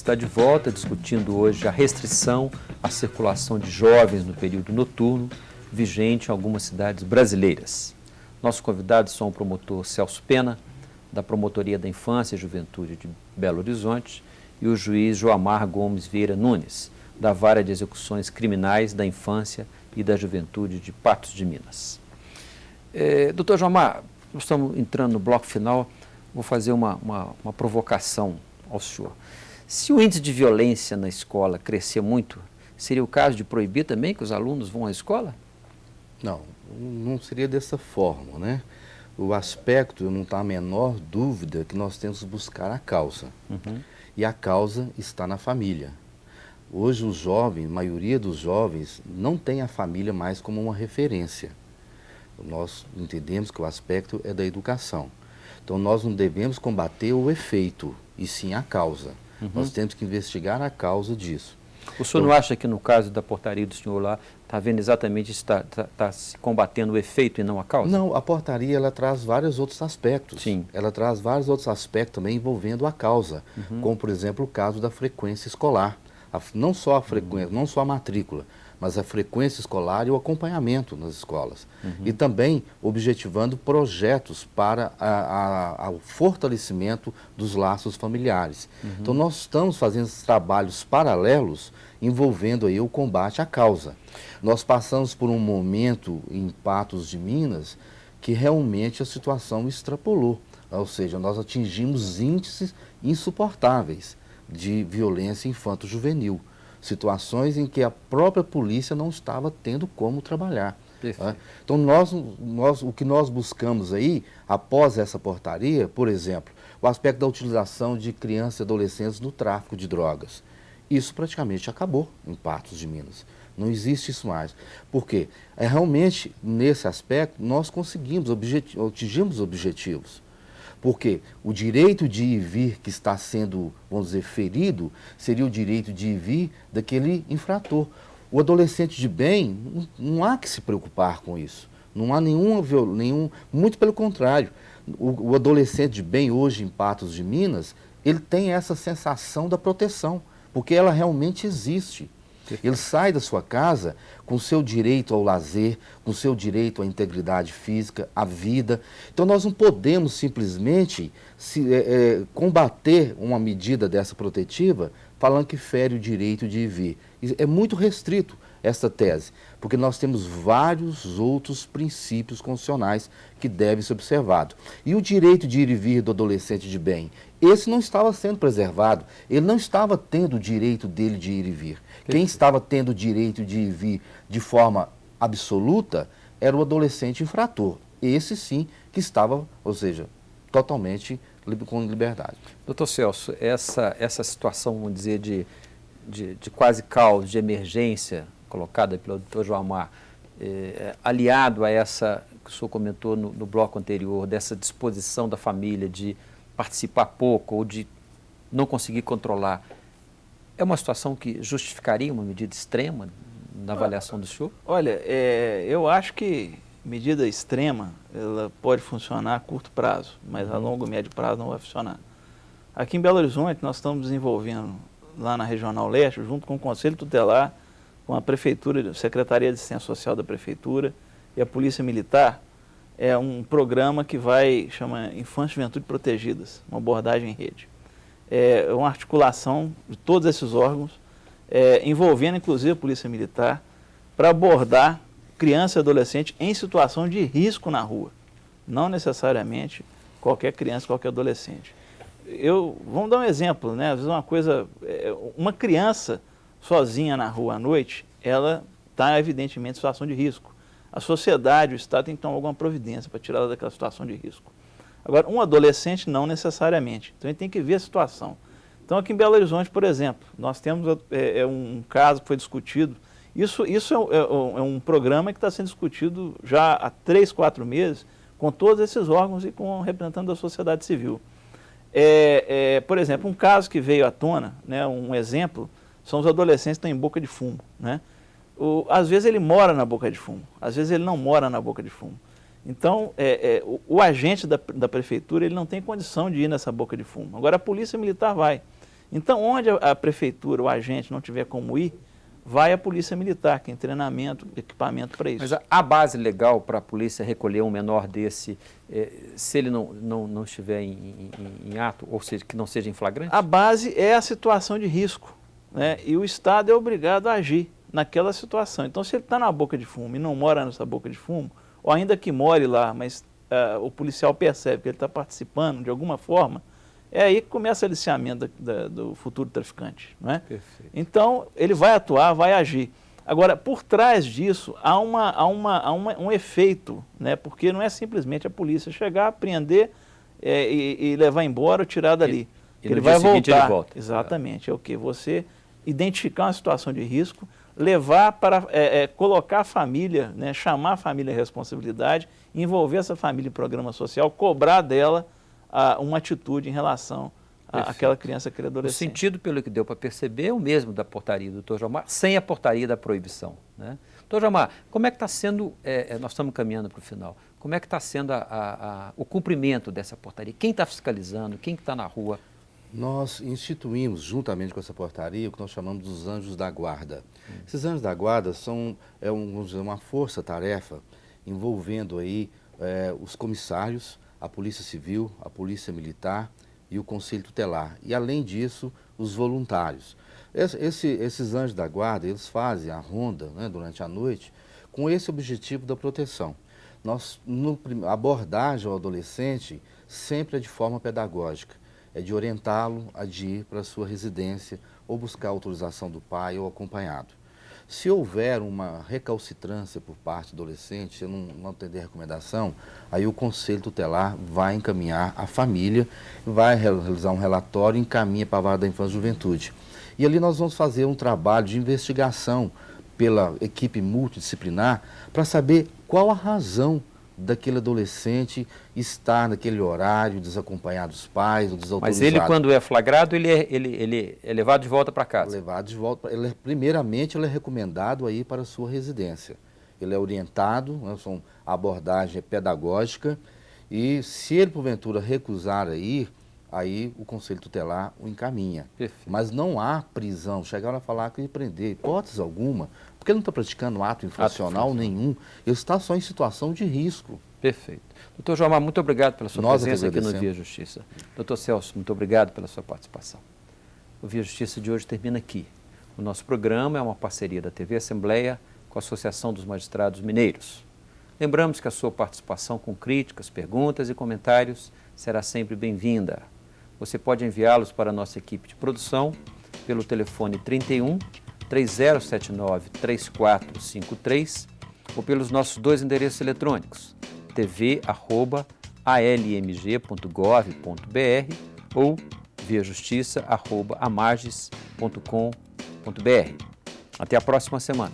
está de volta discutindo hoje a restrição à circulação de jovens no período noturno, vigente em algumas cidades brasileiras. Nossos convidados são o promotor Celso Pena, da Promotoria da Infância e Juventude de Belo Horizonte, e o juiz Joamar Gomes Vieira Nunes, da Vara de Execuções Criminais da Infância e da Juventude de Patos de Minas. Doutor Joamar, nós estamos entrando no bloco final, vou fazer uma provocação ao senhor. Se o índice de violência na escola crescer muito, seria o caso de proibir também que os alunos vão à escola? Não seria dessa forma, né? O aspecto, não está a menor dúvida que nós temos que buscar a causa. E a causa está na família. Hoje os jovens, a maioria dos jovens, não tem a família mais como uma referência. Nós entendemos que o aspecto é da educação. Então nós não devemos combater o efeito, e sim a causa. Nós temos que investigar a causa disso. O senhor não acha que no caso da portaria do senhor lá, está vendo exatamente, está se combatendo o efeito e não a causa? Não, a portaria ela traz vários outros aspectos. Sim. Ela traz vários outros aspectos também envolvendo a causa, como por exemplo o caso da frequência escolar. Não só a frequência, não só a matrícula, mas a frequência escolar e o acompanhamento nas escolas. E também objetivando projetos para o fortalecimento dos laços familiares. Então nós estamos fazendo esses trabalhos paralelos envolvendo aí o combate à causa. Nós passamos por um momento em Patos de Minas que realmente a situação extrapolou, ou seja, nós atingimos índices insuportáveis de violência infanto-juvenil, situações em que a própria polícia não estava tendo como trabalhar. Então o que nós buscamos aí, após essa portaria, por exemplo, o aspecto da utilização de crianças e adolescentes no tráfico de drogas. Isso praticamente acabou em Patos de Minas. Não existe isso mais. Por quê? Realmente, nesse aspecto, nós conseguimos, atingimos objetivos. Porque o direito de ir e vir que está sendo, vamos dizer, ferido, seria o direito de ir e vir daquele infrator. O adolescente de bem, não há que se preocupar com isso. Não há muito pelo contrário. O adolescente de bem hoje em Patos de Minas, ele tem essa sensação da proteção, porque ela realmente existe. Ele sai da sua casa com o seu direito ao lazer, com o seu direito à integridade física, à vida. Então nós não podemos simplesmente combater uma medida dessa protetiva falando que fere o direito de ir e vir. É muito restrito essa tese, porque nós temos vários outros princípios constitucionais que devem ser observados. E o direito de ir e vir do adolescente de bem, esse não estava sendo preservado, ele não estava tendo o direito dele de ir e vir. Quem estava tendo o direito de ir e vir de forma absoluta era o adolescente infrator. Esse sim que estava, ou seja, totalmente com liberdade. Doutor Celso, essa situação, vamos dizer, de quase caos, de emergência colocada pelo doutor Joamar, aliado a essa que o senhor comentou no bloco anterior, dessa disposição da família de participar pouco ou de não conseguir controlar, é uma situação que justificaria uma medida extrema na avaliação do senhor? Olha, eu acho que medida extrema, ela pode funcionar a curto prazo, mas a longo e médio prazo não vai funcionar. Aqui em Belo Horizonte, nós estamos desenvolvendo, lá na Regional Leste, junto com o Conselho Tutelar, com a Prefeitura, a Secretaria de Assistência Social da Prefeitura e a Polícia Militar, é um programa que chama Infância e Juventude Protegidas, uma abordagem em rede. É uma articulação de todos esses órgãos, envolvendo inclusive a Polícia Militar, para abordar criança e adolescente em situação de risco na rua. Não necessariamente qualquer criança, qualquer adolescente. Vamos dar um exemplo, né? Às vezes uma criança sozinha na rua à noite, ela está evidentemente em situação de risco. A sociedade, o Estado tem que tomar alguma providência para tirá-la daquela situação de risco. Agora, um adolescente não necessariamente. Então, ele tem que ver a situação. Então, aqui em Belo Horizonte, por exemplo, nós temos um caso que foi discutido. Isso é um programa que está sendo discutido já há 3, 4 meses com todos esses órgãos e com representantes da sociedade civil. Por exemplo, um caso que veio à tona, né, um exemplo, são os adolescentes que estão em boca de fumo, né? Às vezes ele mora na boca de fumo, às vezes ele não mora na boca de fumo. Então, o agente da prefeitura ele não tem condição de ir nessa boca de fumo. Agora, a polícia militar vai. Então, onde a prefeitura, o agente não tiver como ir, vai a polícia militar, que tem treinamento, equipamento para isso. Mas a base legal para a polícia recolher um menor desse, se ele não estiver em ato, ou seja, que não seja em flagrante? A base é a situação de risco, né? E o Estado é obrigado a agir naquela situação. Então, se ele está na boca de fumo e não mora nessa boca de fumo, ou ainda que more lá, mas o policial percebe que ele está participando de alguma forma, é aí que começa o aliciamento do futuro traficante, não é? Perfeito. Então, ele vai atuar, vai agir. Agora, por trás disso, há um efeito, né? Porque não é simplesmente a polícia chegar, prender e levar embora ou tirar dali. Ele vai seguinte, voltar. ele volta. Exatamente. É o quê? Você identificar uma situação de risco, levar para colocar a família, né? Chamar a família à responsabilidade, envolver essa família em programa social, cobrar dela uma atitude em relação àquela criança, aquele adolescente. O sentido, pelo que deu para perceber, é o mesmo da portaria do Dr. Jomar, sem a portaria da proibição, né? Dr. Jomar, como é que está sendo, nós estamos caminhando para o final, como é que está sendo o cumprimento dessa portaria? Quem está fiscalizando? Quem está na rua? Nós instituímos, juntamente com essa portaria, o que nós chamamos dos anjos da guarda. Esses anjos da guarda são vamos dizer, uma força-tarefa envolvendo aí os comissários, a Polícia Civil, a Polícia Militar e o Conselho Tutelar. E, além disso, os voluntários. Esses anjos da guarda, eles fazem a ronda, né, durante a noite com esse objetivo da proteção. A abordagem ao adolescente sempre é de forma pedagógica. É de orientá-lo a ir para a sua residência ou buscar a autorização do pai ou acompanhado. Se houver uma recalcitrância por parte do adolescente, se não atender a recomendação, aí o Conselho Tutelar vai encaminhar a família, vai realizar um relatório e encaminha para a Vara da Infância e Juventude. E ali nós vamos fazer um trabalho de investigação pela equipe multidisciplinar para saber qual a razão daquele adolescente estar naquele horário desacompanhado dos pais ou desautorizado. Mas ele, quando é flagrado, ele é levado de volta para casa? Levado de volta. Primeiramente, ele é recomendado a ir para a sua residência. Ele é orientado, né, a abordagem é pedagógica, e se ele, porventura, recusar a ir, aí o Conselho Tutelar o encaminha. Perfeito. Mas não há prisão. Chegaram a falar que ele prender, hipótese alguma, porque ele não está praticando ato infracional nenhum, ele está só em situação de risco. Perfeito. Doutor Jomar, muito obrigado pela sua presença aqui no Via Justiça. Doutor Celso, muito obrigado pela sua participação. O Via Justiça de hoje termina aqui. O nosso programa é uma parceria da TV Assembleia com a Associação dos Magistrados Mineiros. Lembramos que a sua participação com críticas, perguntas e comentários será sempre bem-vinda. Você pode enviá-los para a nossa equipe de produção pelo telefone 31 3079 3453 ou pelos nossos dois endereços eletrônicos, tv@almg.gov.br ou viajustiça@amarges.com.br. Até a próxima semana.